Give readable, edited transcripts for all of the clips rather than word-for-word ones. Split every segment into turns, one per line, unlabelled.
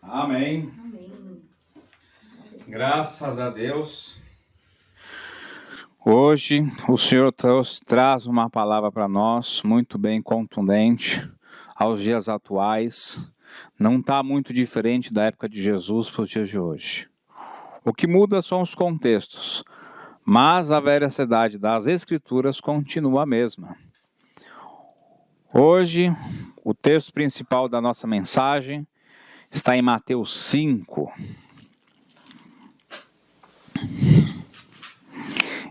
Amém.
Amém.
Graças a Deus. Hoje o Senhor traz uma palavra para nós muito bem contundente aos dias atuais. Não está muito diferente da época de Jesus para os dias de hoje. O que muda são os contextos, mas a veracidade das Escrituras continua a mesma. Hoje, o texto principal da nossa mensagem está em Mateus 5.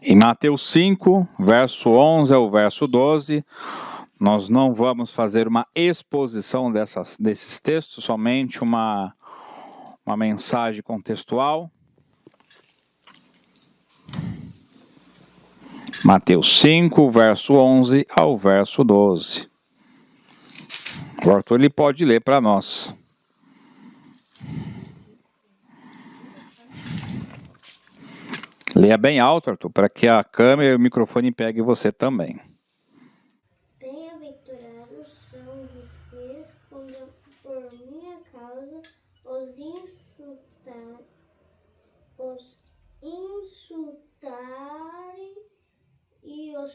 Em Mateus 5, verso 11 ao verso 12, nós não vamos fazer uma exposição desses textos, somente uma mensagem contextual. Mateus 5, verso 11 ao verso 12. O Arthur ele pode ler para nós. Leia bem alto, Arthur, para que a câmera e o microfone peguem você também.
Bem-aventurados são vocês quando por minha causa os insultarem e os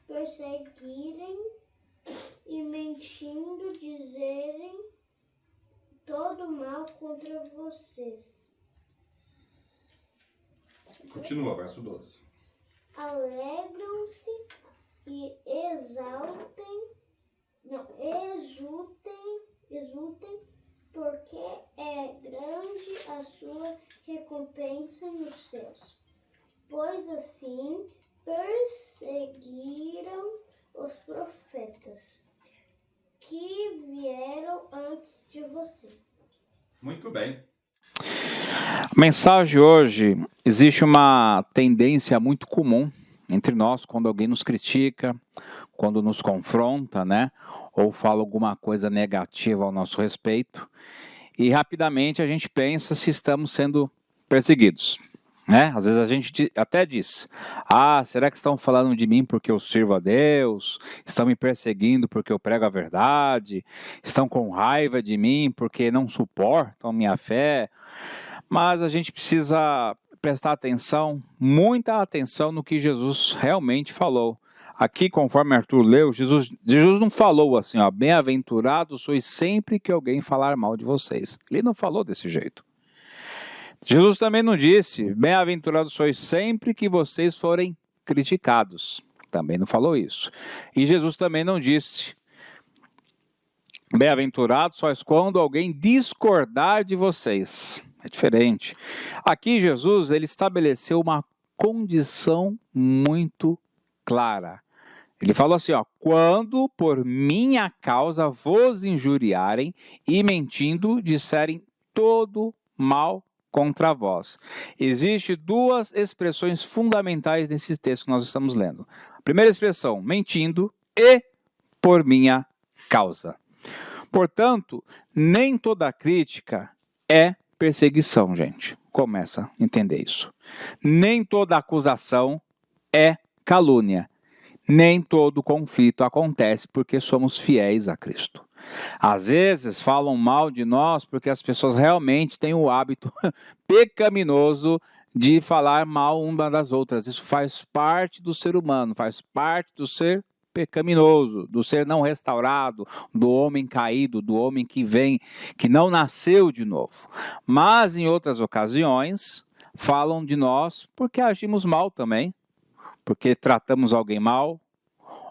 perseguirem e mentindo dizerem todo mal contra vocês.
Continua, verso 12.
Alegram-se e exultem, porque é grande a sua recompensa nos céus. Pois assim perseguiram os profetas que vieram antes de você.
Muito bem. A mensagem hoje, existe uma tendência muito comum entre nós, quando alguém nos critica, quando nos confronta, né? Ou fala alguma coisa negativa ao nosso respeito. E rapidamente a gente pensa se estamos sendo perseguidos. Né? Às vezes a gente até diz, será que estão falando de mim porque eu sirvo a Deus? Estão me perseguindo porque eu prego a verdade? Estão com raiva de mim porque não suportam minha fé? Mas a gente precisa prestar atenção, muita atenção no que Jesus realmente falou. Aqui, conforme Arthur leu, Jesus não falou assim, bem-aventurados sois sempre que alguém falar mal de vocês. Ele não falou desse jeito. Jesus também não disse, bem-aventurados sois sempre que vocês forem criticados. Também não falou isso. E Jesus também não disse, bem-aventurados sois quando alguém discordar de vocês. É diferente. Aqui Jesus, ele estabeleceu uma condição muito clara. Ele falou assim, quando por minha causa vos injuriarem e mentindo disserem todo mal contra vós. Existem duas expressões fundamentais nesse texto que nós estamos lendo. A primeira expressão, mentindo, e por minha causa. Portanto, nem toda crítica é perseguição, gente. Começa a entender isso. Nem toda acusação é calúnia. Nem todo conflito acontece porque somos fiéis a Cristo. Às vezes falam mal de nós porque as pessoas realmente têm o hábito pecaminoso de falar mal uma das outras. Isso faz parte do ser humano, faz parte do ser pecaminoso, do ser não restaurado, do homem caído, do homem que não nasceu de novo. Mas em outras ocasiões falam de nós porque agimos mal também, porque tratamos alguém mal,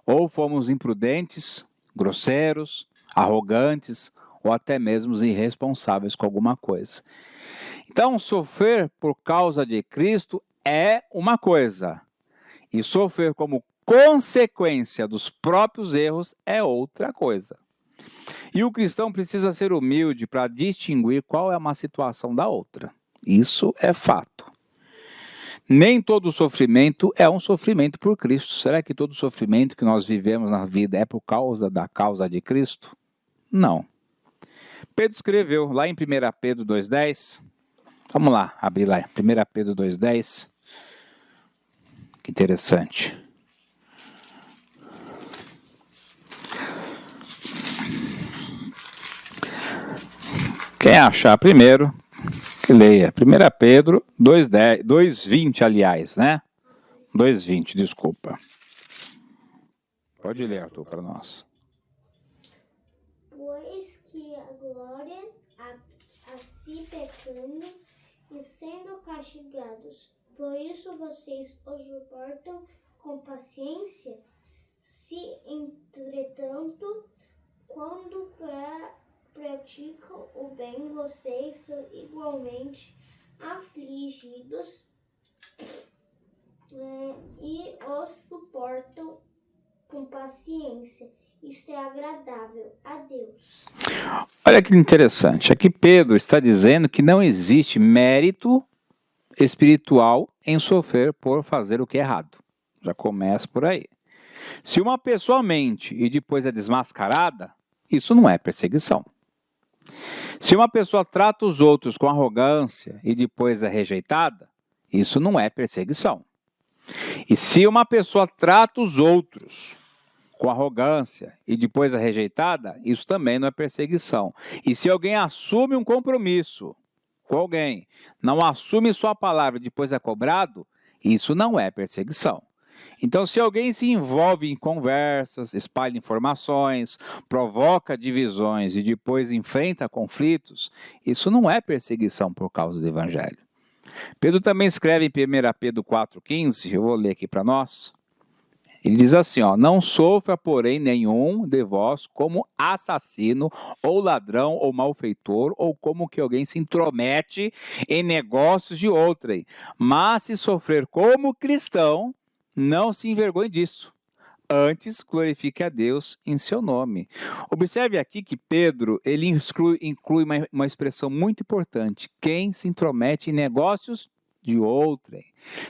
ou fomos imprudentes, grosseiros, arrogantes, ou até mesmo irresponsáveis com alguma coisa. Então, sofrer por causa de Cristo é uma coisa, e sofrer como consequência dos próprios erros é outra coisa. E o cristão precisa ser humilde para distinguir qual é uma situação da outra. Isso é fato. Nem todo sofrimento é um sofrimento por Cristo. Será que todo sofrimento que nós vivemos na vida é por causa da causa de Cristo? Não. Pedro escreveu lá em 1 Pedro 2,10. Vamos lá, abrir lá. 1 Pedro 2,10. Que interessante. Quem achar primeiro, que leia. 1 Pedro 2:20, aliás, né? 2:20, desculpa. Pode ler, Arthur, para nós.
Pois que a glória a si pecando e sendo castigados, por isso vocês os suportam com paciência, se entretanto, quando praticam o bem, vocês são igualmente afligidos e os suportam com paciência. Isto é agradável a Deus.
Olha que interessante. Aqui Pedro está dizendo que não existe mérito espiritual em sofrer por fazer o que é errado. Já começa por aí. Se uma pessoa mente e depois é desmascarada, isso não é perseguição. Se uma pessoa trata os outros com arrogância e depois é rejeitada, isso não é perseguição. E se uma pessoa trata os outros com arrogância e depois é rejeitada, isso também não é perseguição. E se alguém assume um compromisso com alguém, não assume sua palavra e depois é cobrado, isso não é perseguição. Então, se alguém se envolve em conversas, espalha informações, provoca divisões e depois enfrenta conflitos, isso não é perseguição por causa do Evangelho. Pedro também escreve em 1 Pedro 4,15, eu vou ler aqui para nós. Ele diz assim, não sofra, porém, nenhum de vós como assassino, ou ladrão, ou malfeitor, ou como que alguém se intromete em negócios de outrem. Mas se sofrer como cristão, não se envergonhe disso. Antes, glorifique a Deus em seu nome. Observe aqui que Pedro ele inclui uma expressão muito importante. Quem se intromete em negócios de outrem.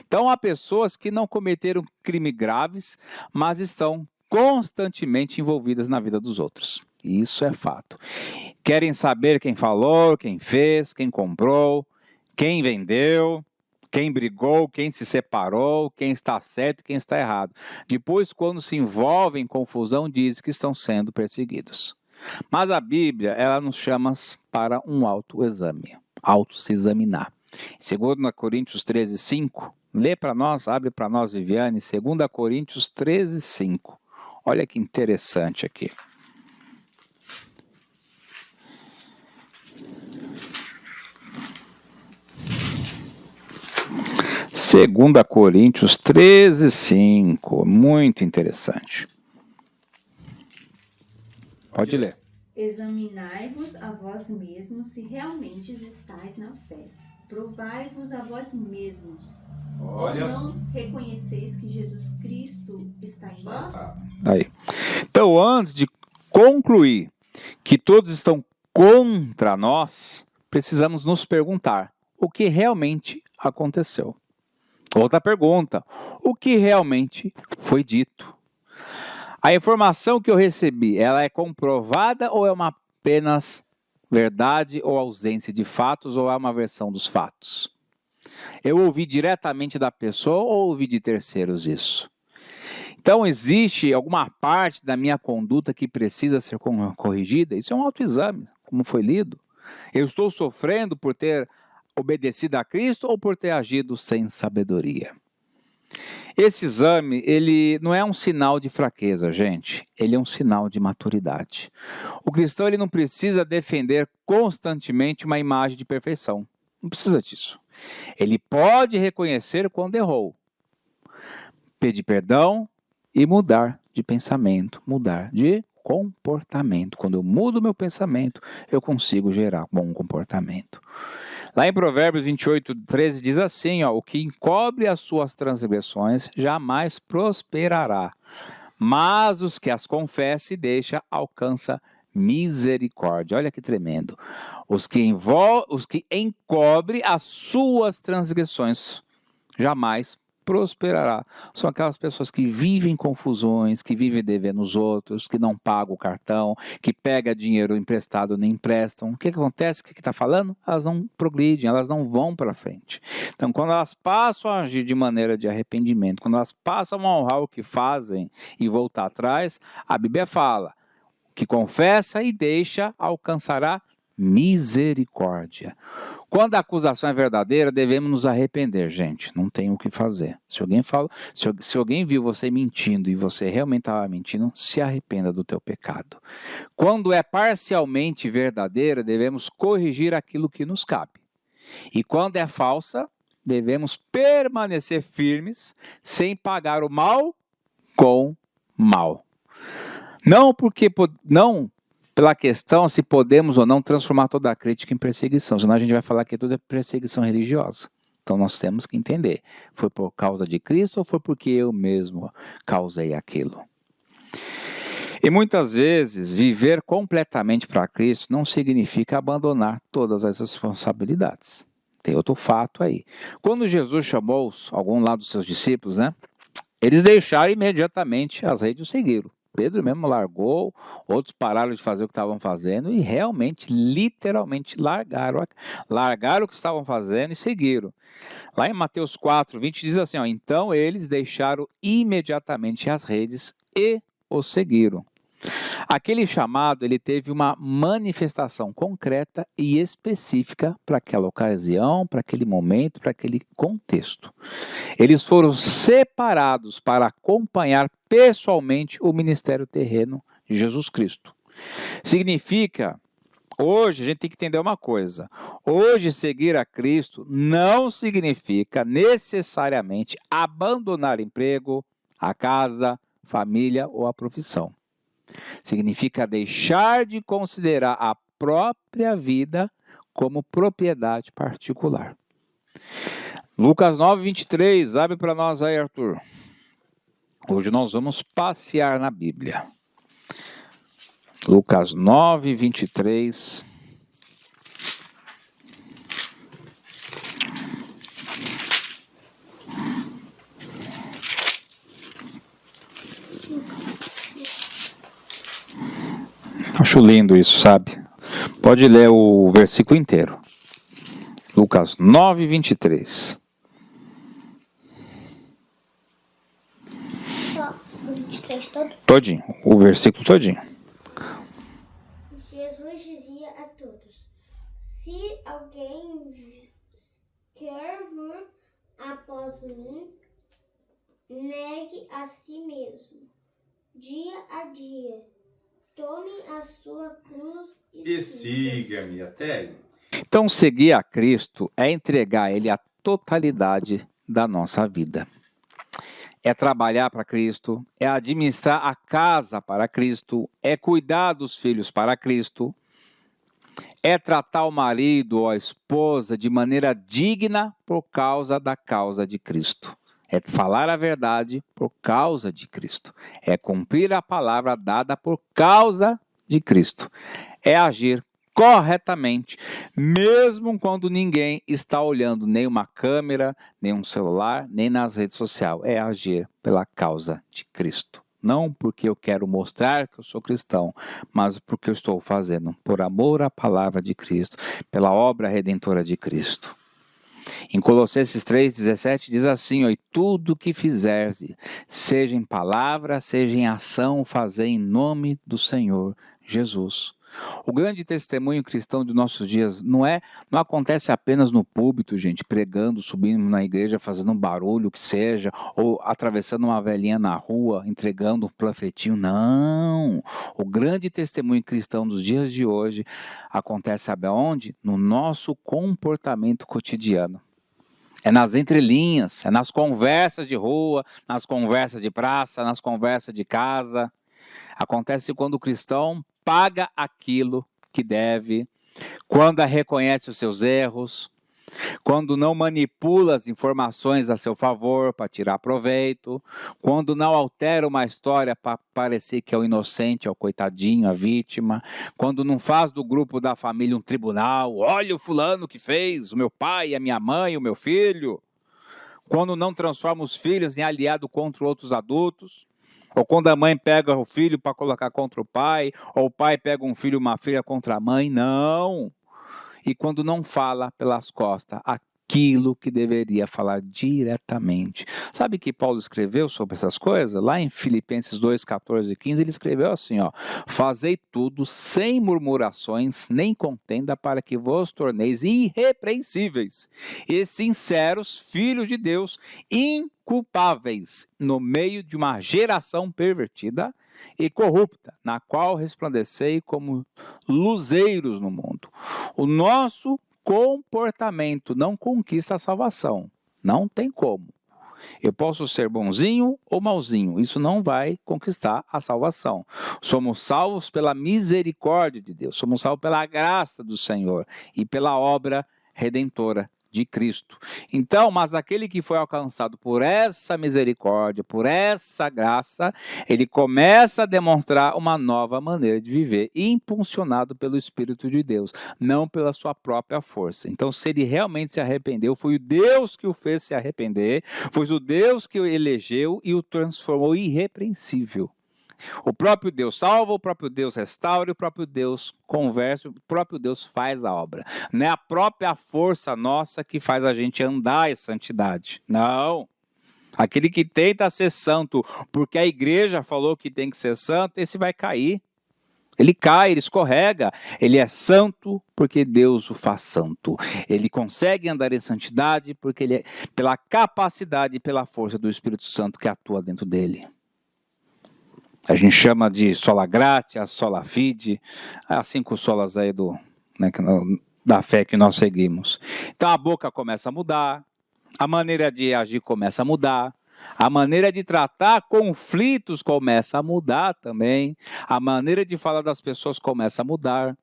Então, há pessoas que não cometeram crimes graves, mas estão constantemente envolvidas na vida dos outros. Isso é fato. Querem saber quem falou, quem fez, quem comprou, quem vendeu, quem brigou, quem se separou, quem está certo e quem está errado. Depois, quando se envolvem em confusão, diz que estão sendo perseguidos. Mas a Bíblia, ela nos chama para um autoexame, se examinar. 2 Coríntios 13:5, lê para nós, abre para nós, Viviane, 2 Coríntios 13:5. Olha que interessante aqui. Segunda Coríntios 13:5, muito interessante. Pode ler.
Examinai-vos a vós mesmos se realmente estáis na fé. Provai-vos a vós mesmos.
Olha.
Ou não reconheceis que Jesus Cristo está em vós?
Aí. Então, antes de concluir que todos estão contra nós, precisamos nos perguntar o que realmente aconteceu. Outra pergunta, o que realmente foi dito? A informação que eu recebi, ela é comprovada ou é uma apenas verdade ou ausência de fatos ou é uma versão dos fatos? Eu ouvi diretamente da pessoa ou ouvi de terceiros isso? Então, existe alguma parte da minha conduta que precisa ser corrigida? Isso é um autoexame, como foi lido. Eu estou sofrendo por ter obedecido a Cristo ou por ter agido sem sabedoria? Esse exame, ele não é um sinal de fraqueza, gente. Ele é um sinal de maturidade. O cristão, ele não precisa defender constantemente uma imagem de perfeição. Não precisa disso. Ele pode reconhecer quando errou, pedir perdão e mudar de pensamento, mudar de comportamento. Quando eu mudo meu pensamento, eu consigo gerar bom comportamento. Lá em Provérbios 28:13 diz assim, o que encobre as suas transgressões jamais prosperará, mas os que as confessa e deixa alcança misericórdia. Olha que tremendo. Os que encobre as suas transgressões jamais prosperará. São aquelas pessoas que vivem confusões, que vivem devendo os outros, que não pagam o cartão, que pegam dinheiro emprestado e não emprestam. O que acontece? O que está falando? Elas não progridem, elas não vão para frente. Então, quando elas passam a agir de maneira de arrependimento, quando elas passam a honrar o que fazem e voltar atrás, a Bíblia fala que confessa e deixa alcançará misericórdia. Quando a acusação é verdadeira, devemos nos arrepender, gente. Não tem o que fazer. Se alguém viu você mentindo e você realmente estava mentindo, se arrependa do teu pecado. Quando é parcialmente verdadeira, devemos corrigir aquilo que nos cabe. E quando é falsa, devemos permanecer firmes, sem pagar o mal com mal. Não pela questão se podemos ou não transformar toda a crítica em perseguição, senão a gente vai falar que tudo é perseguição religiosa. Então nós temos que entender, foi por causa de Cristo ou foi porque eu mesmo causei aquilo? E muitas vezes, viver completamente para Cristo não significa abandonar todas as responsabilidades. Tem outro fato aí. Quando Jesus chamou algum lá dos seus discípulos, eles deixaram imediatamente as redes e o seguiram. Pedro mesmo largou, outros pararam de fazer o que estavam fazendo e realmente, literalmente, largaram o que estavam fazendo e seguiram. Lá em Mateus 4:20 diz assim, então eles deixaram imediatamente as redes e o seguiram. Aquele chamado, ele teve uma manifestação concreta e específica para aquela ocasião, para aquele momento, para aquele contexto. Eles foram separados para acompanhar pessoalmente o ministério terreno de Jesus Cristo. Significa, hoje a gente tem que entender uma coisa, hoje seguir a Cristo não significa necessariamente abandonar emprego, a casa, família ou a profissão. Significa deixar de considerar a própria vida como propriedade particular. Lucas 9:23, abre para nós aí, Arthur. Hoje nós vamos passear na Bíblia. Lucas 9:23. Acho lindo isso, sabe? Pode ler o versículo inteiro. Lucas 9:23.
O 23 todo.
Todinho, o versículo todinho.
Jesus dizia a todos, se alguém quer vir após mim, negue a si mesmo, dia a dia. Tome a sua cruz
E siga-me até aí.
Então, seguir a Cristo é entregar a Ele a totalidade da nossa vida. É trabalhar para Cristo, é administrar a casa para Cristo, é cuidar dos filhos para Cristo, é tratar o marido ou a esposa de maneira digna por causa da causa de Cristo. É falar a verdade por causa de Cristo. É cumprir a palavra dada por causa de Cristo. É agir corretamente, mesmo quando ninguém está olhando nem uma câmera, nem um celular, nem nas redes sociais. É agir pela causa de Cristo. Não porque eu quero mostrar que eu sou cristão, mas porque eu estou fazendo por amor à palavra de Cristo, pela obra redentora de Cristo. Em Colossenses 3:17 diz assim, e tudo que fizeres, seja em palavra, seja em ação, fazei em nome do Senhor Jesus. O grande testemunho cristão de nossos dias não acontece apenas no púlpito, gente, pregando, subindo na igreja, fazendo um barulho que seja, ou atravessando uma velhinha na rua, entregando um panfletinho, não. O grande testemunho cristão dos dias de hoje acontece, sabe aonde? No nosso comportamento cotidiano. É nas entrelinhas, é nas conversas de rua, nas conversas de praça, nas conversas de casa. Acontece quando o cristão paga aquilo que deve, quando reconhece os seus erros, quando não manipula as informações a seu favor para tirar proveito, quando não altera uma história para parecer que é o inocente, é o coitadinho, a vítima, quando não faz do grupo da família um tribunal, olha o fulano que fez, o meu pai, a minha mãe, o meu filho, quando não transforma os filhos em aliado contra outros adultos, ou quando a mãe pega o filho para colocar contra o pai, ou o pai pega um filho e uma filha contra a mãe, não. E quando não fala pelas costas aquilo que deveria falar diretamente. Sabe que Paulo escreveu sobre essas coisas? Lá em Filipenses 2, 14 e 15, ele escreveu assim, ó: fazei tudo sem murmurações, nem contenda, para que vos torneis irrepreensíveis e sinceros, filhos de Deus, inculpáveis, no meio de uma geração pervertida e corrupta, na qual resplandecei como luzeiros no mundo. O nosso comportamento não conquista a salvação. Não tem como. Eu posso ser bonzinho ou malzinho. Isso não vai conquistar a salvação. Somos salvos pela misericórdia de Deus. Somos salvos pela graça do Senhor e pela obra redentora de Cristo. Então, mas aquele que foi alcançado por essa misericórdia, por essa graça, ele começa a demonstrar uma nova maneira de viver, impulsionado pelo Espírito de Deus, não pela sua própria força. Então, se ele realmente se arrependeu, foi o Deus que o fez se arrepender, foi o Deus que o elegeu e o transformou irrepreensível. O próprio Deus salva, o próprio Deus restaura, o próprio Deus conversa, o próprio Deus faz a obra. Não é a própria força nossa que faz a gente andar em santidade. Não. Aquele que tenta ser santo porque a igreja falou que tem que ser santo, esse vai cair. Ele cai, ele escorrega. Ele é santo porque Deus o faz santo. Ele consegue andar em santidade porque ele é pela capacidade e pela força do Espírito Santo que atua dentro dele. A gente chama de sola gratia, sola fide, as 5 solas aí da fé que nós seguimos. Então a boca começa a mudar, a maneira de agir começa a mudar, a maneira de tratar conflitos começa a mudar também, a maneira de falar das pessoas começa a mudar.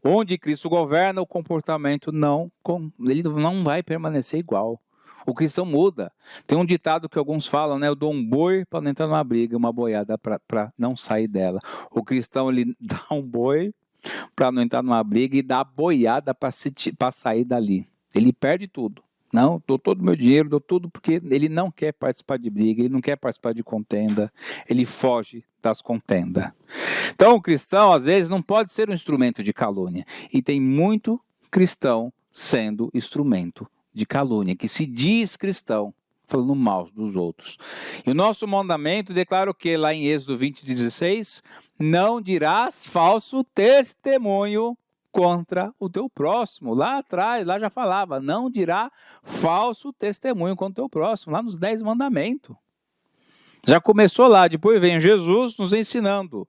Onde Cristo governa, o comportamento ele não vai permanecer igual. O cristão muda. Tem um ditado que alguns falam, né? Eu dou um boi para não entrar numa briga, uma boiada para não sair dela. O cristão, ele dá um boi para não entrar numa briga e dá a boiada para sair dali. Ele perde tudo. Não, dou todo o meu dinheiro, dou tudo, porque ele não quer participar de briga, ele não quer participar de contenda, ele foge das contendas. Então, o cristão, às vezes, não pode ser um instrumento de calúnia. E tem muito cristão sendo instrumento de calúnia, que se diz cristão, falando mal dos outros. E o nosso mandamento declara o que? Lá em Êxodo 20:16, não dirás falso testemunho contra o teu próximo. Lá atrás, lá já falava, não dirá falso testemunho contra o teu próximo, lá nos 10 mandamentos. Já começou lá, depois vem Jesus nos ensinando,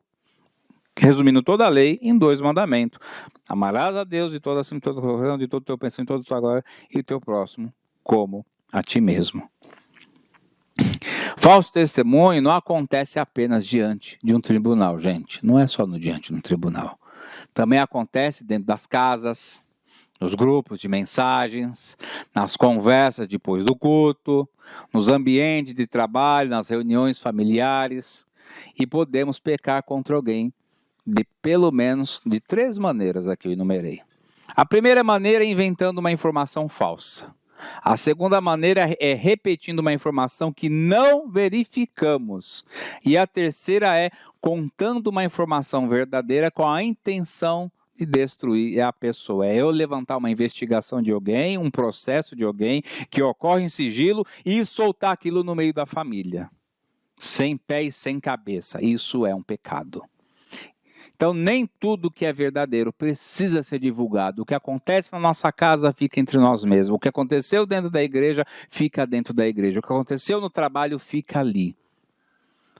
resumindo toda a lei em 2 mandamentos. Amarás a Deus de toda a todo o coração, de todo o teu pensamento, de toda a tua glória, e o teu próximo como a ti mesmo. Falso testemunho não acontece apenas diante de um tribunal, gente. Não é só diante de um tribunal. Também acontece dentro das casas, nos grupos de mensagens, nas conversas depois do culto, nos ambientes de trabalho, nas reuniões familiares. E podemos pecar contra alguém de pelo menos de 3 maneiras aqui eu enumerei. A primeira maneira é inventando uma informação falsa. A segunda maneira é repetindo uma informação que não verificamos. E a terceira é contando uma informação verdadeira com a intenção de destruir a pessoa. É eu levantar uma investigação de alguém, um processo de alguém que ocorre em sigilo e soltar aquilo no meio da família. Sem pé e sem cabeça. Isso é um pecado. Então, nem tudo que é verdadeiro precisa ser divulgado. O que acontece na nossa casa fica entre nós mesmos. O que aconteceu dentro da igreja, fica dentro da igreja. O que aconteceu no trabalho, fica ali.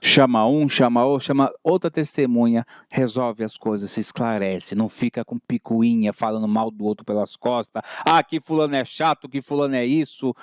Chama um, chama outro, chama outra testemunha, resolve as coisas, se esclarece. Não fica com picuinha, falando mal do outro pelas costas. Ah, que fulano é chato, que fulano é isso.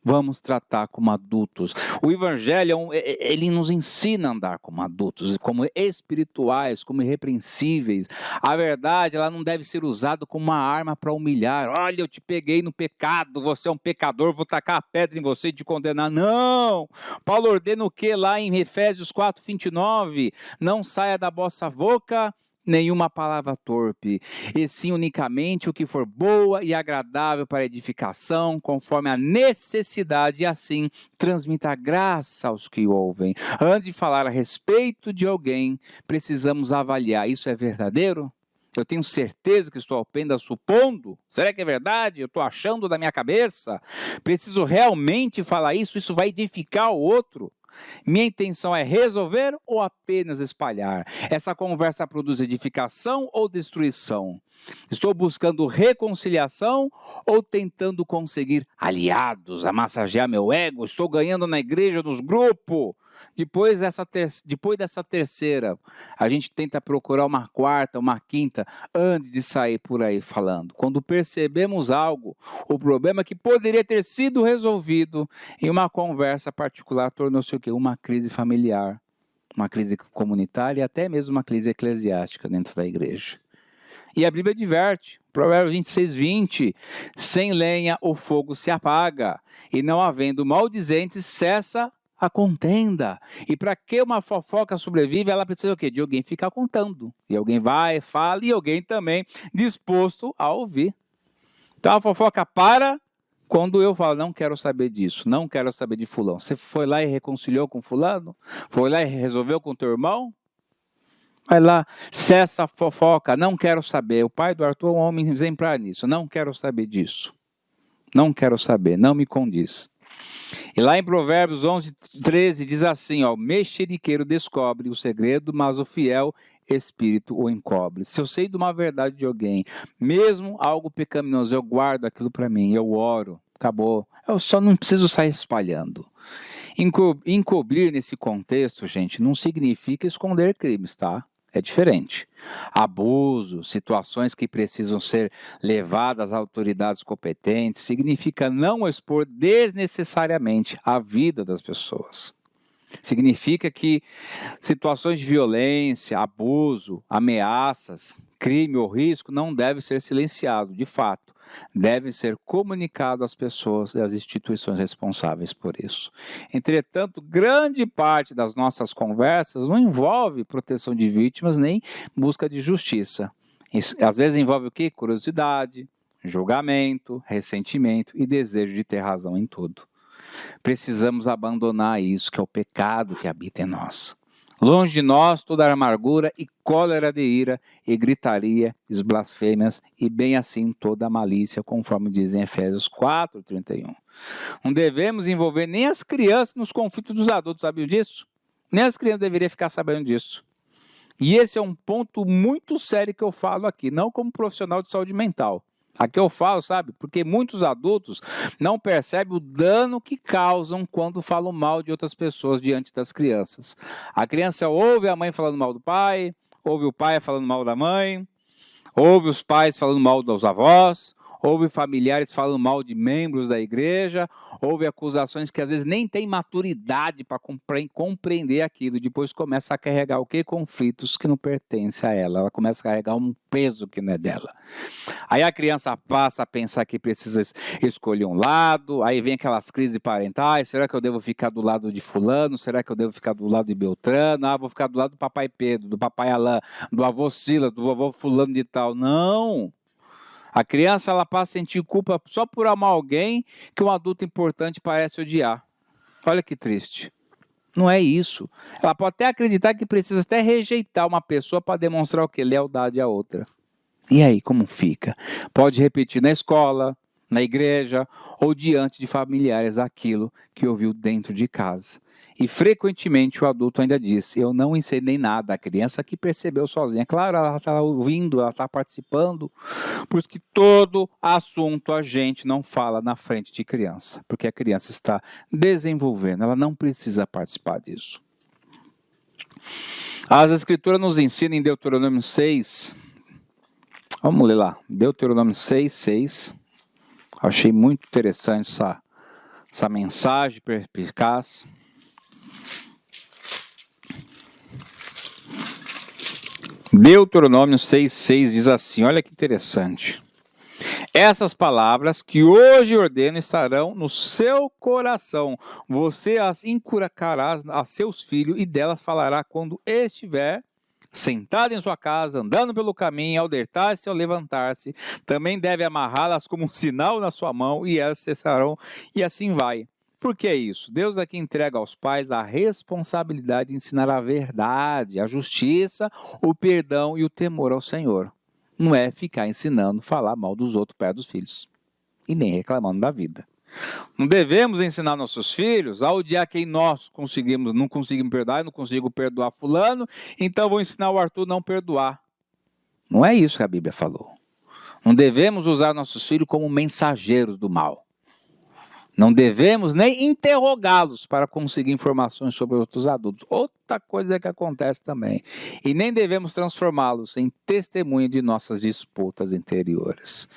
Vamos tratar como adultos. O Evangelho, ele nos ensina a andar como adultos, como espirituais, como irrepreensíveis. A verdade, ela não deve ser usada como uma arma para humilhar. Olha, eu te peguei no pecado, você é um pecador, vou tacar a pedra em você e te condenar. Não! Paulo ordena o que lá em Efésios 4:29? Não saia da vossa boca nenhuma palavra torpe, e sim unicamente o que for boa e agradável para edificação, conforme a necessidade, e assim transmita graça aos que ouvem. Antes de falar a respeito de alguém, precisamos avaliar, isso é verdadeiro? Eu tenho certeza que estou apenas supondo? Será que é verdade? Eu estou achando da minha cabeça? Preciso realmente falar isso? Isso vai edificar o outro? Minha intenção é resolver ou apenas espalhar? Essa conversa produz edificação ou destruição? Estou buscando reconciliação ou tentando conseguir aliados, a massagear meu ego? Estou ganhando na igreja, nos grupos? Depois dessa terceira, a gente tenta procurar uma quarta, uma quinta, antes de sair por aí falando. Quando percebemos algo, o problema que poderia ter sido resolvido em uma conversa particular tornou-se o quê? Uma crise familiar, uma crise comunitária e até mesmo uma crise eclesiástica dentro da igreja. E a Bíblia adverte, Provérbios 26:20, sem lenha o fogo se apaga, e não havendo maldizentes cessa a contenda. E para que uma fofoca sobrevive, ela precisa o quê? De alguém ficar contando. E alguém vai, fala, e alguém também disposto a ouvir. Então a fofoca para quando eu falo, não quero saber disso, não quero saber de fulano. Você foi lá e reconciliou com fulano? Foi lá e resolveu com teu irmão? Vai lá, cessa a fofoca, não quero saber. O pai do Arthur é um homem exemplar nisso, não quero saber disso. Não quero saber, não me condiz. E lá em Provérbios 11:13 diz assim, ó, mexeriqueiro descobre o segredo, mas o fiel espírito o encobre. Se eu sei de uma verdade de alguém, mesmo algo pecaminoso, eu guardo aquilo para mim, eu oro, acabou. Eu só não preciso sair espalhando. Encobrir nesse contexto, gente, não significa esconder crimes, tá? É diferente. Abuso, situações que precisam ser levadas às autoridades competentes, significa não expor desnecessariamente a vida das pessoas. Significa que situações de violência, abuso, ameaças, crime ou risco não devem ser silenciados, de fato. Devem ser comunicados às pessoas e às instituições responsáveis por isso. Entretanto, grande parte das nossas conversas não envolve proteção de vítimas nem busca de justiça. Às vezes envolve o quê? Curiosidade, julgamento, ressentimento e desejo de ter razão em tudo. Precisamos abandonar isso, que é o pecado que habita em nós. Longe de nós toda amargura e cólera de ira, e gritaria, e blasfêmias, e bem assim toda a malícia, conforme diz em Efésios 4:31. Não devemos envolver nem as crianças nos conflitos dos adultos, sabiam disso? Nem as crianças deveriam ficar sabendo disso. E esse é um ponto muito sério que eu falo aqui, não como profissional de saúde mental. Aqui eu falo, sabe, porque muitos adultos não percebem o dano que causam quando falam mal de outras pessoas diante das crianças. A criança ouve a mãe falando mal do pai, ouve o pai falando mal da mãe, ouve os pais falando mal dos avós, ouve familiares falando mal de membros da igreja, ouve acusações que às vezes nem tem maturidade para compreender aquilo. Depois começa a carregar o quê? Conflitos que não pertencem a ela. Ela começa a carregar um peso que não é dela. Aí a criança passa a pensar que precisa escolher um lado, aí vem aquelas crises parentais, será que eu devo ficar do lado de fulano? Será que eu devo ficar do lado de Beltrano? Ah, vou ficar do lado do papai Pedro, do papai Alain, do avô Silas, do avô fulano de tal. Não! A criança ela passa a sentir culpa só por amar alguém que um adulto importante parece odiar. Olha que triste. Não é isso. Ela pode até acreditar que precisa até rejeitar uma pessoa para demonstrar o quê? Lealdade à outra. E aí, como fica? Pode repetir na escola, na igreja ou diante de familiares aquilo que ouviu dentro de casa. E frequentemente o adulto ainda diz, eu não ensinei nada, a criança que percebeu sozinha. Claro, ela está ouvindo, ela está participando, por isso que todo assunto a gente não fala na frente de criança, porque a criança está desenvolvendo, ela não precisa participar disso. As escrituras nos ensinam em Deuteronômio 6, vamos ler lá, Deuteronômio 6:6. Achei muito interessante essa mensagem perspicaz. Deuteronômio 6:6 diz assim, olha que interessante. Essas palavras que hoje ordeno estarão no seu coração. Você as inculcarás a seus filhos e delas falará quando estiver sentado em sua casa, andando pelo caminho, ao deitar-se e ao levantar-se. Também deve amarrá-las como um sinal na sua mão e elas cessarão e assim vai. Por que isso? Deus aqui entrega aos pais a responsabilidade de ensinar a verdade, a justiça, o perdão e o temor ao Senhor. não é ficar ensinando, falar mal dos outros perto dos filhos. E nem reclamando da vida. Não devemos ensinar nossos filhos a odiar quem nós não conseguimos perdoar, eu não consigo perdoar fulano, então vou ensinar o Arthur a não perdoar. Não é isso que a Bíblia falou. Não devemos usar nossos filhos como mensageiros do mal. Não devemos nem interrogá-los para conseguir informações sobre outros adultos. Outra coisa que acontece também. E nem devemos transformá-los em testemunha de nossas disputas interiores.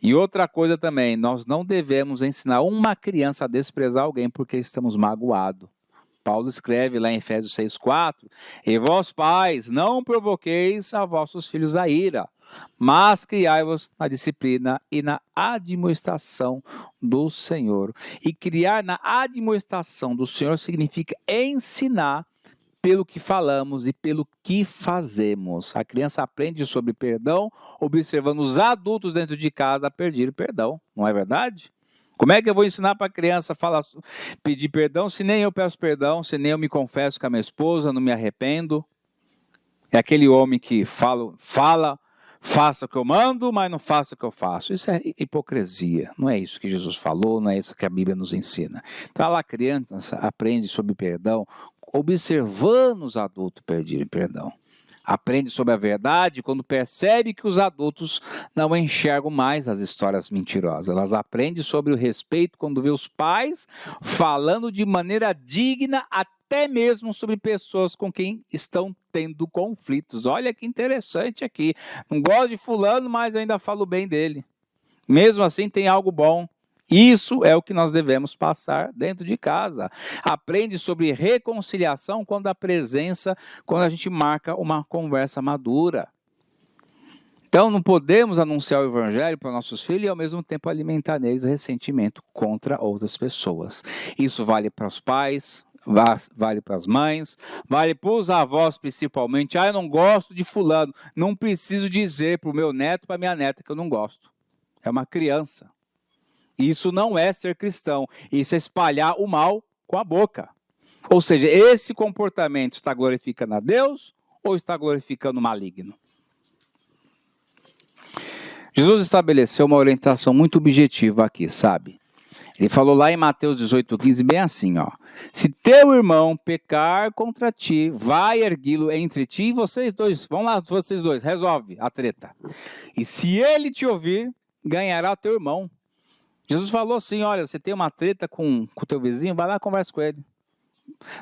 E outra coisa também, nós não devemos ensinar uma criança a desprezar alguém porque estamos magoados. Paulo escreve lá em Efésios 6,4, e vós pais, não provoqueis a vossos filhos a ira, mas criai-vos na disciplina e na admoestação do Senhor. E criar na admoestação do Senhor significa ensinar pelo que falamos e pelo que fazemos. A criança aprende sobre perdão, observando os adultos dentro de casa a pedir perdão, não é verdade? Como é que eu vou ensinar para a criança pedir perdão se nem eu peço perdão, se nem eu me confesso com a minha esposa, não me arrependo? É aquele homem que fala, faça o que eu mando, mas não faça o que eu faço. Isso é hipocrisia. Não é isso que Jesus falou, não é isso que a Bíblia nos ensina. Então lá a criança aprende sobre perdão, observando os adultos pedirem perdão. Aprende sobre a verdade quando percebe que os adultos não enxergam mais as histórias mentirosas. Elas aprendem sobre o respeito quando vê os pais falando de maneira digna, até mesmo sobre pessoas com quem estão tendo conflitos. Olha que interessante aqui. Não gosto de fulano, mas eu ainda falo bem dele. Mesmo assim tem algo bom. Isso é o que nós devemos passar dentro de casa. Aprende sobre reconciliação quando a gente marca uma conversa madura. Então não podemos anunciar o evangelho para nossos filhos e ao mesmo tempo alimentar neles ressentimento contra outras pessoas. Isso vale para os pais, vale para as mães, vale para os avós principalmente. Eu não gosto de fulano, não preciso dizer para o meu neto, para a minha neta que eu não gosto. É uma criança. Isso não é ser cristão, isso é espalhar o mal com a boca. Ou seja, esse comportamento está glorificando a Deus ou está glorificando o maligno? Jesus estabeleceu uma orientação muito objetiva aqui, sabe? Ele falou lá em Mateus 18,15, bem assim, ó. Se teu irmão pecar contra ti, vai ergui-lo entre ti e vocês dois. Vamos lá, vocês dois, resolve a treta. E se ele te ouvir, ganhará teu irmão. Jesus falou assim, olha, você tem uma treta com o teu vizinho, vai lá e conversa com ele.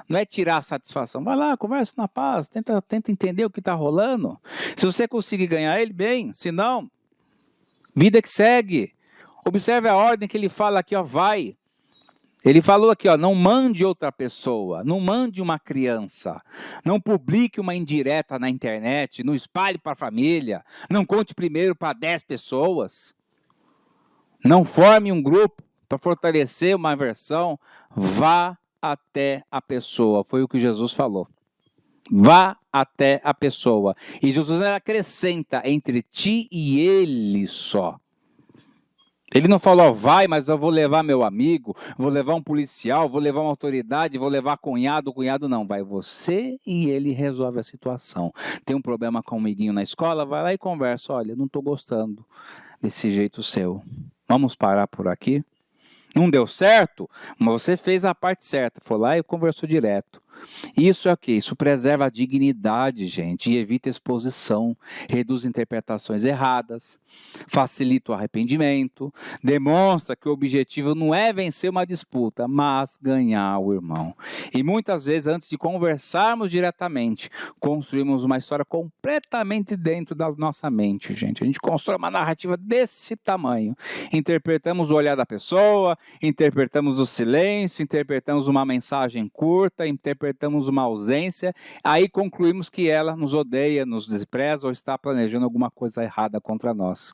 Não é tirar a satisfação, vai lá, conversa na paz, tenta entender o que está rolando. Se você conseguir ganhar ele, bem, se não, vida que segue. Observe a ordem que ele fala aqui, ó, vai. Ele falou aqui, ó, não mande outra pessoa, não mande uma criança, não publique uma indireta na internet, não espalhe para a família, não conte primeiro para 10 pessoas. Não forme um grupo para fortalecer uma versão, vá até a pessoa. Foi o que Jesus falou. Vá até a pessoa. E Jesus acrescenta entre ti e ele só. Ele não falou, vai, mas eu vou levar meu amigo, vou levar um policial, vou levar uma autoridade, vou levar cunhado não. Vai você e ele resolve a situação. Tem um problema com um amiguinho na escola, vai lá e conversa. Olha, não estou gostando desse jeito seu. Vamos parar por aqui? Não deu certo, mas você fez a parte certa. Foi lá e conversou direto. Isso é o quê? Isso preserva a dignidade, gente, e evita exposição, reduz interpretações erradas, facilita o arrependimento, demonstra que o objetivo não é vencer uma disputa, mas ganhar o irmão. E muitas vezes, antes de conversarmos diretamente, construímos uma história completamente dentro da nossa mente, gente. A gente constrói uma narrativa desse tamanho. Interpretamos o olhar da pessoa, interpretamos o silêncio, interpretamos uma mensagem curta, interpretamos uma ausência, aí concluímos que ela nos odeia, nos despreza ou está planejando alguma coisa errada contra nós.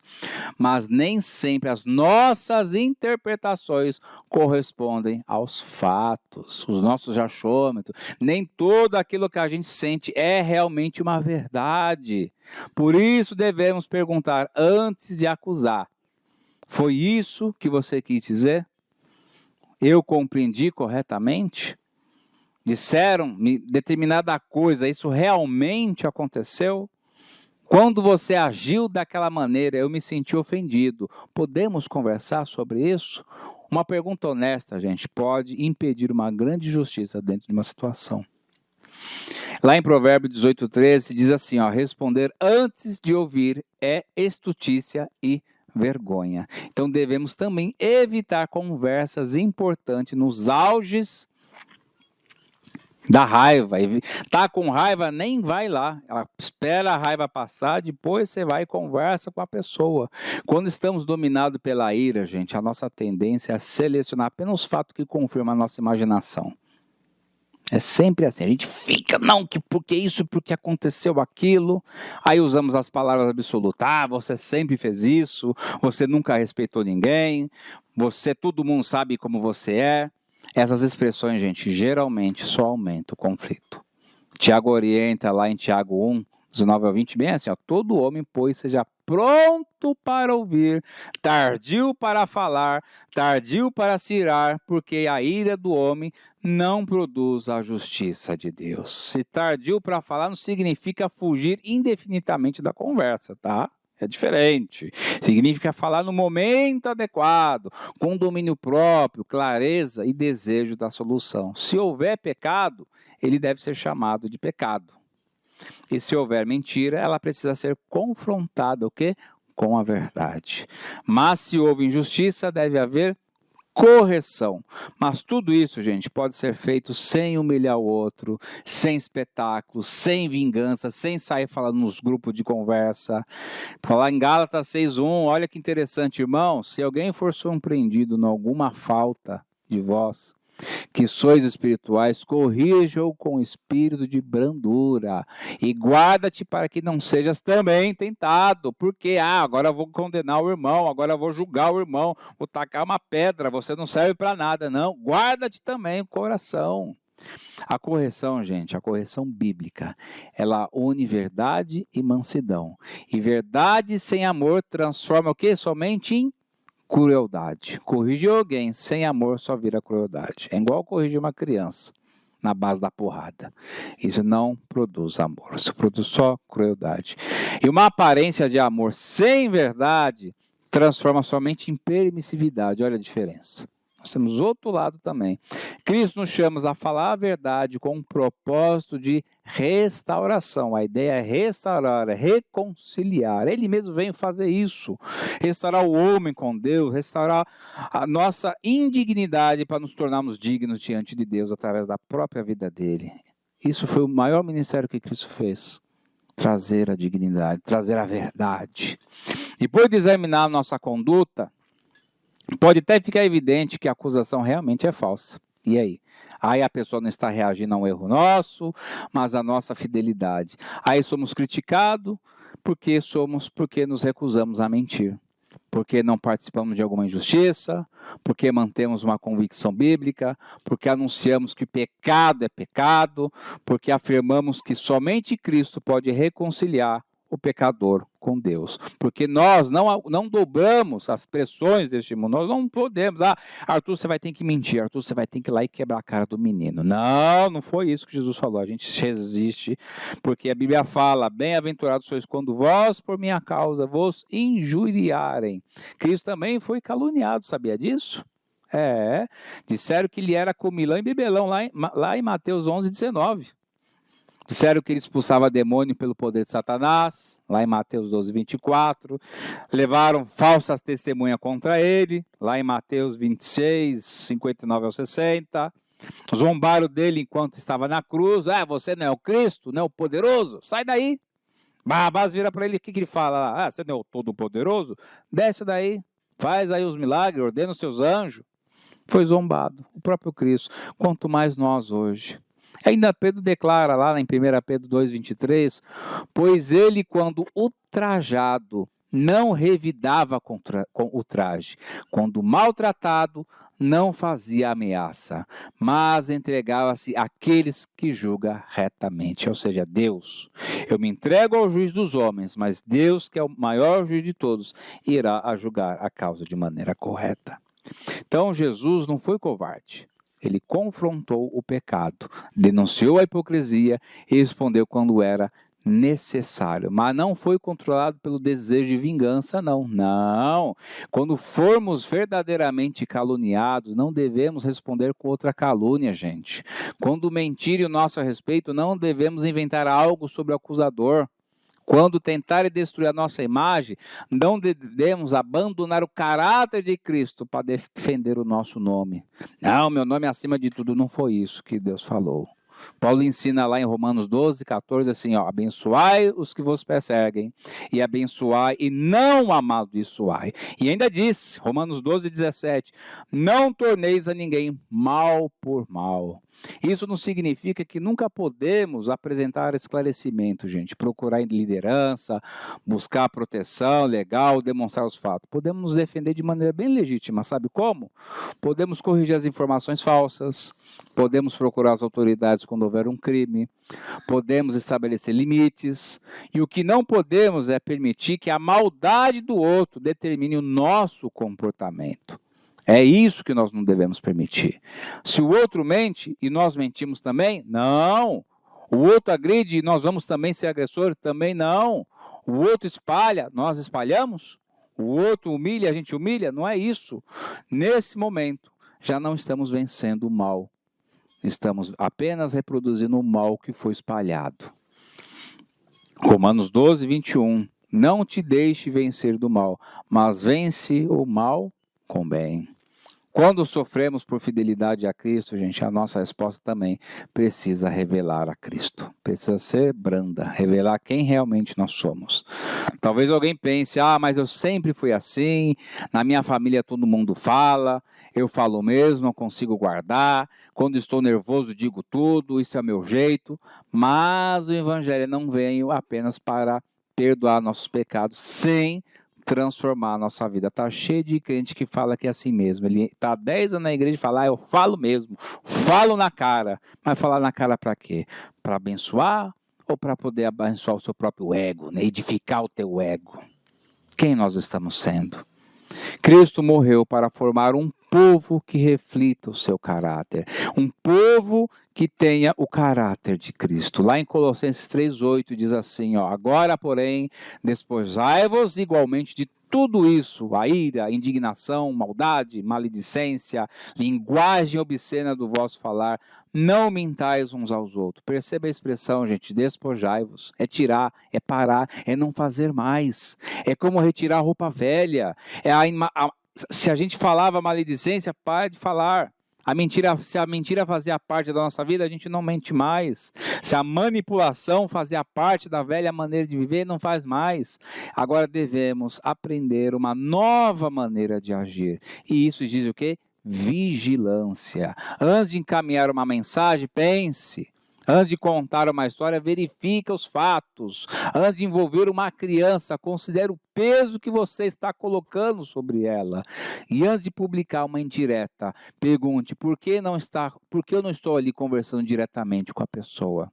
Mas nem sempre as nossas interpretações correspondem aos fatos, os nossos achômetros. Nem tudo aquilo que a gente sente é realmente uma verdade. Por isso devemos perguntar antes de acusar. Foi isso que você quis dizer? Eu compreendi corretamente? Disseram-me determinada coisa, isso realmente aconteceu? Quando você agiu daquela maneira, eu me senti ofendido. Podemos conversar sobre isso? Uma pergunta honesta, gente, pode impedir uma grande justiça dentro de uma situação. Lá em Provérbios 18:13 diz assim, ó, responder antes de ouvir é estutícia e vergonha. Então devemos também evitar conversas importantes nos auges da raiva. Tá com raiva, nem vai lá. Ela espera a raiva passar, depois você vai e conversa com a pessoa. Quando estamos dominados pela ira, gente, a nossa tendência é selecionar apenas os fatos que confirmam a nossa imaginação. É sempre assim, a gente fica, não, que porque isso, porque aconteceu aquilo, aí usamos as palavras absolutas, você sempre fez isso, você nunca respeitou ninguém, todo mundo sabe como você é. Essas expressões, gente, geralmente só aumentam o conflito. Tiago orienta lá em Tiago 1:19-20, bem assim, ó, todo homem, pois, seja pronto para ouvir, tardio para falar, tardio para se irar, porque a ira do homem não produz a justiça de Deus. Se tardio para falar não significa fugir indefinidamente da conversa, tá? É diferente. Significa falar no momento adequado, com domínio próprio, clareza e desejo da solução. Se houver pecado, ele deve ser chamado de pecado. E se houver mentira, ela precisa ser confrontada, o quê? Com a verdade. Mas se houve injustiça, deve haver correção. Mas tudo isso, gente, pode ser feito sem humilhar o outro, sem espetáculo, sem vingança, sem sair falando nos grupos de conversa. Falar em Gálatas 6:1, olha que interessante, irmão, se alguém for surpreendido em alguma falta de vós, que sois espirituais, corrija-o com espírito de brandura e guarda-te para que não sejas também tentado, porque agora eu vou condenar o irmão, agora eu vou julgar o irmão, vou tacar uma pedra, você não serve para nada, não, guarda-te também o coração. A correção, gente, a correção bíblica, ela une verdade e mansidão, e verdade sem amor transforma o quê? Somente em crueldade. Corrigir alguém sem amor só vira crueldade. É igual corrigir uma criança na base da porrada. Isso não produz amor, isso produz só crueldade. E uma aparência de amor sem verdade transforma somente em permissividade. Olha a diferença. Nós temos outro lado também. Cristo nos chama a falar a verdade com um propósito de restauração. A ideia é restaurar, é reconciliar. Ele mesmo veio fazer isso. Restaurar o homem com Deus, restaurar a nossa indignidade para nos tornarmos dignos diante de Deus através da própria vida dele. Isso foi o maior ministério que Cristo fez. Trazer a dignidade, trazer a verdade. Depois de examinar a nossa conduta, pode até ficar evidente que a acusação realmente é falsa. E aí? Aí a pessoa não está reagindo a um erro nosso, mas a nossa fidelidade. Aí somos criticados porque nos recusamos a mentir. Porque não participamos de alguma injustiça, porque mantemos uma convicção bíblica, porque anunciamos que pecado é pecado, porque afirmamos que somente Cristo pode reconciliar o pecador com Deus, porque nós não dobramos as pressões deste mundo, nós não podemos, Arthur, você vai ter que mentir, Arthur, você vai ter que ir lá e quebrar a cara do menino. Não foi isso que Jesus falou, a gente resiste, porque a Bíblia fala, bem-aventurados sois quando vós, por minha causa, vos injuriarem. Cristo também foi caluniado, sabia disso? Disseram que ele era comilão e bebelão, lá em Mateus 11:19. Disseram que ele expulsava demônio pelo poder de Satanás, lá em Mateus 12:24. Levaram falsas testemunhas contra ele, lá em Mateus 26:59-60. Zombaram dele enquanto estava na cruz. Você não é o Cristo, não é o poderoso? Sai daí. Barrabás vira para ele, o que ele fala lá? Você não é o todo-poderoso? Desce daí, faz aí os milagres, ordena os seus anjos. Foi zombado, o próprio Cristo. Quanto mais nós hoje. Ainda Pedro declara lá em 1 Pedro 2:23, pois ele, quando ultrajado, não revidava com o traje, quando maltratado, não fazia ameaça, mas entregava-se àqueles que julga retamente, ou seja, Deus. Eu me entrego ao juiz dos homens, mas Deus, que é o maior juiz de todos, irá a julgar a causa de maneira correta. Então Jesus não foi covarde. Ele confrontou o pecado, denunciou a hipocrisia e respondeu quando era necessário, mas não foi controlado pelo desejo de vingança, não. Não. Quando formos verdadeiramente caluniados, não devemos responder com outra calúnia, gente. Quando mentirem o nosso respeito, não devemos inventar algo sobre o acusador. Quando tentarem destruir a nossa imagem, não devemos abandonar o caráter de Cristo para defender o nosso nome. Não, meu nome é acima de tudo. Não foi isso que Deus falou. Paulo ensina lá em Romanos 12, 14, assim, ó, abençoai os que vos perseguem, e abençoai e não amaldiçoai. E ainda diz, Romanos 12, 17, não torneis a ninguém mal por mal. Isso não significa que nunca podemos apresentar esclarecimento, gente, procurar liderança, buscar proteção legal, demonstrar os fatos. Podemos nos defender de maneira bem legítima, sabe como? Podemos corrigir as informações falsas, podemos procurar as autoridades quando houver um crime, podemos estabelecer limites, e o que não podemos é permitir que a maldade do outro determine o nosso comportamento. É isso que nós não devemos permitir. Se o outro mente e nós mentimos também, não. O outro agride e nós vamos também ser agressor, também não. O outro espalha, nós espalhamos. O outro humilha, a gente humilha, não é isso. Nesse momento, já não estamos vencendo o mal. Estamos apenas reproduzindo o mal que foi espalhado. Romanos 12, 21. Não te deixe vencer do mal, mas vence o mal com bem. Quando sofremos por fidelidade a Cristo, gente, a nossa resposta também precisa revelar a Cristo. Precisa ser branda, revelar quem realmente nós somos. Talvez alguém pense, mas eu sempre fui assim, na minha família todo mundo fala, eu falo mesmo, não consigo guardar, quando estou nervoso digo tudo, isso é o meu jeito. Mas o Evangelho não veio apenas para perdoar nossos pecados, sem transformar a nossa vida. Está cheio de crente que fala que é assim mesmo. Ele está 10 anos na igreja e fala, eu falo mesmo, falo na cara. Mas falar na cara para quê? Para abençoar ou para poder abençoar o seu próprio ego, né? Edificar o teu ego? Quem nós estamos sendo? Cristo morreu para formar um povo que reflita o seu caráter. Um povo que tenha o caráter de Cristo. Lá em Colossenses 3,8 diz assim, agora, porém, despojai-vos igualmente de tudo isso, a ira, a indignação, maldade, maledicência, linguagem obscena do vosso falar, não mintais uns aos outros. Perceba a expressão, gente, despojai-vos. É tirar, é parar, é não fazer mais. É como retirar a roupa velha. Se a gente falava maledicência, pare de falar. Se a mentira fazia parte da nossa vida, a gente não mente mais. Se a manipulação fazia parte da velha maneira de viver, não faz mais. Agora devemos aprender uma nova maneira de agir. E isso diz o quê? Vigilância. Antes de encaminhar uma mensagem, pense. Antes de contar uma história, verifique os fatos. Antes de envolver uma criança, considere o peso que você está colocando sobre ela. E antes de publicar uma indireta, pergunte por que eu não estou ali conversando diretamente com a pessoa.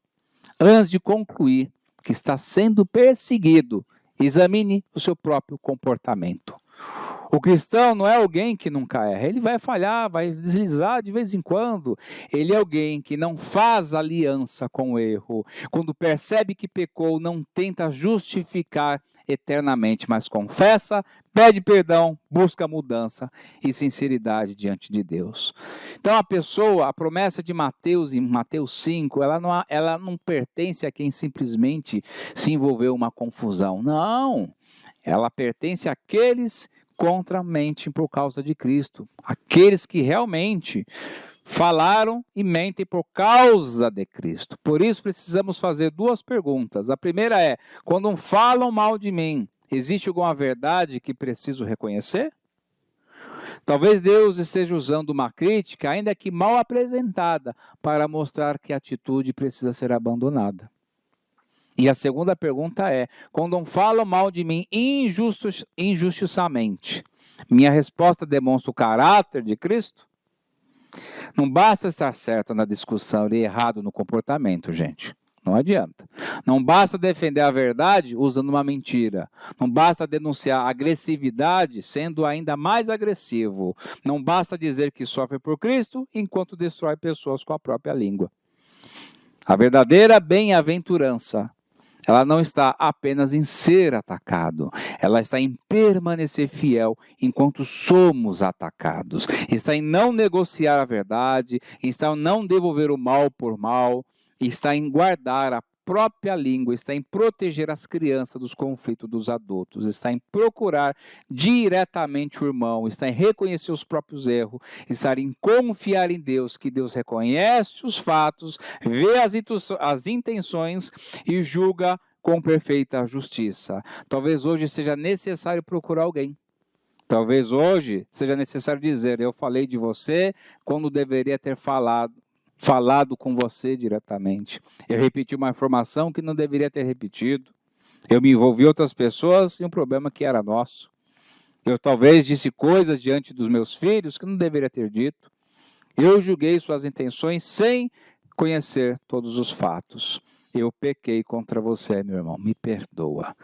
Antes de concluir que está sendo perseguido, examine o seu próprio comportamento. O cristão não é alguém que nunca erra, ele vai falhar, vai deslizar de vez em quando. Ele é alguém que não faz aliança com o erro. Quando percebe que pecou, não tenta justificar eternamente, mas confessa, pede perdão, busca mudança e sinceridade diante de Deus. Então a promessa de Mateus, em Mateus 5, ela não pertence a quem simplesmente se envolveu em uma confusão. Não, ela pertence àqueles contra a mente por causa de Cristo. Aqueles que realmente falaram e mentem por causa de Cristo. Por isso precisamos fazer duas perguntas. A primeira é, quando falam mal de mim, existe alguma verdade que preciso reconhecer? Talvez Deus esteja usando uma crítica, ainda que mal apresentada, para mostrar que a atitude precisa ser abandonada. E a segunda pergunta é, quando falam mal de mim injustiçamente, minha resposta demonstra o caráter de Cristo? Não basta estar certo na discussão e errado no comportamento, gente. Não adianta. Não basta defender a verdade usando uma mentira. Não basta denunciar agressividade sendo ainda mais agressivo. Não basta dizer que sofre por Cristo enquanto destrói pessoas com a própria língua. A verdadeira bem-aventurança Ela não está apenas em ser atacado, ela está em permanecer fiel enquanto somos atacados. Está em não negociar a verdade, está em não devolver o mal por mal, está em guardar a própria língua, está em proteger as crianças dos conflitos dos adultos, está em procurar diretamente o irmão, está em reconhecer os próprios erros, está em confiar em Deus, que Deus reconhece os fatos, vê as intenções e julga com perfeita justiça. Talvez hoje seja necessário procurar alguém. Talvez hoje seja necessário dizer, eu falei de você quando deveria ter falado com você diretamente. Eu repeti uma informação que não deveria ter repetido. Eu me envolvi em outras pessoas e um problema que era nosso. Eu talvez disse coisas diante dos meus filhos que não deveria ter dito. Eu julguei suas intenções sem conhecer todos os fatos. Eu pequei contra você, meu irmão, me perdoa.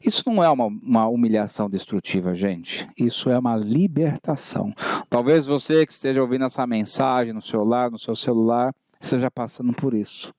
Isso não é uma humilhação destrutiva, gente. Isso é uma libertação. Talvez você que esteja ouvindo essa mensagem no seu lar, no seu celular, esteja passando por isso.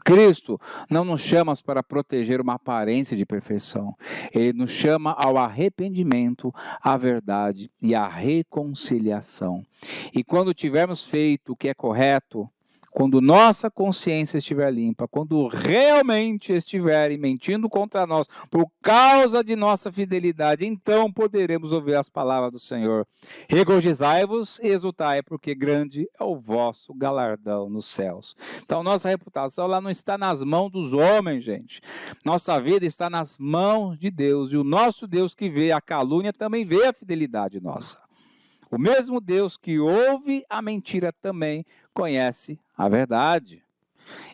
Cristo não nos chama para proteger uma aparência de perfeição. Ele nos chama ao arrependimento, à verdade e à reconciliação. E quando tivermos feito o que é correto, quando nossa consciência estiver limpa, quando realmente estiverem mentindo contra nós por causa de nossa fidelidade, então poderemos ouvir as palavras do Senhor. Regozijai-vos e exultai, porque grande é o vosso galardão nos céus. Então nossa reputação ela não está nas mãos dos homens, gente. Nossa vida está nas mãos de Deus. E o nosso Deus que vê a calúnia também vê a fidelidade nossa. O mesmo Deus que ouve a mentira também conhece a verdade.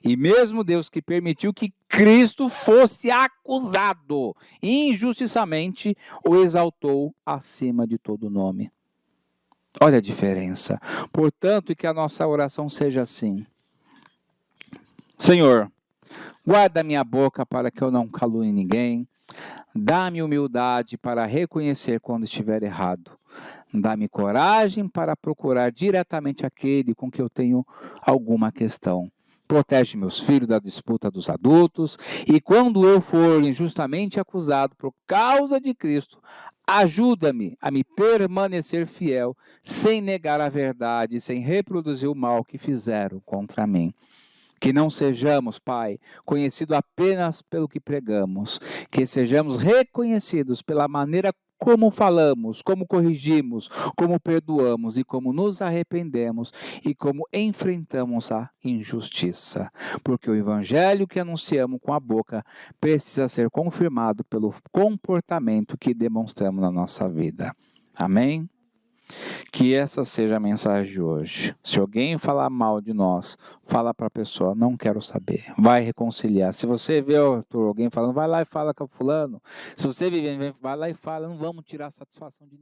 E mesmo Deus que permitiu que Cristo fosse acusado injustiçamente, o exaltou acima de todo nome. Olha a diferença. Portanto, que a nossa oração seja assim: Senhor, guarda minha boca para que eu não calune ninguém. Dá-me humildade para reconhecer quando estiver errado. Dá-me coragem para procurar diretamente aquele com que eu tenho alguma questão. Protege meus filhos da disputa dos adultos. E quando eu for injustamente acusado por causa de Cristo, ajuda-me a me permanecer fiel, sem negar a verdade, sem reproduzir o mal que fizeram contra mim. Que não sejamos, Pai, conhecidos apenas pelo que pregamos, que sejamos reconhecidos pela maneira como falamos, como corrigimos, como perdoamos e como nos arrependemos e como enfrentamos a injustiça. Porque o evangelho que anunciamos com a boca precisa ser confirmado pelo comportamento que demonstramos na nossa vida. Amém? Que essa seja a mensagem de hoje. Se alguém falar mal de nós, fala para a pessoa, não quero saber. Vai reconciliar. Se você vê alguém falando, vai lá e fala com o fulano. Se você vive, vai lá e fala, não vamos tirar a satisfação de ninguém.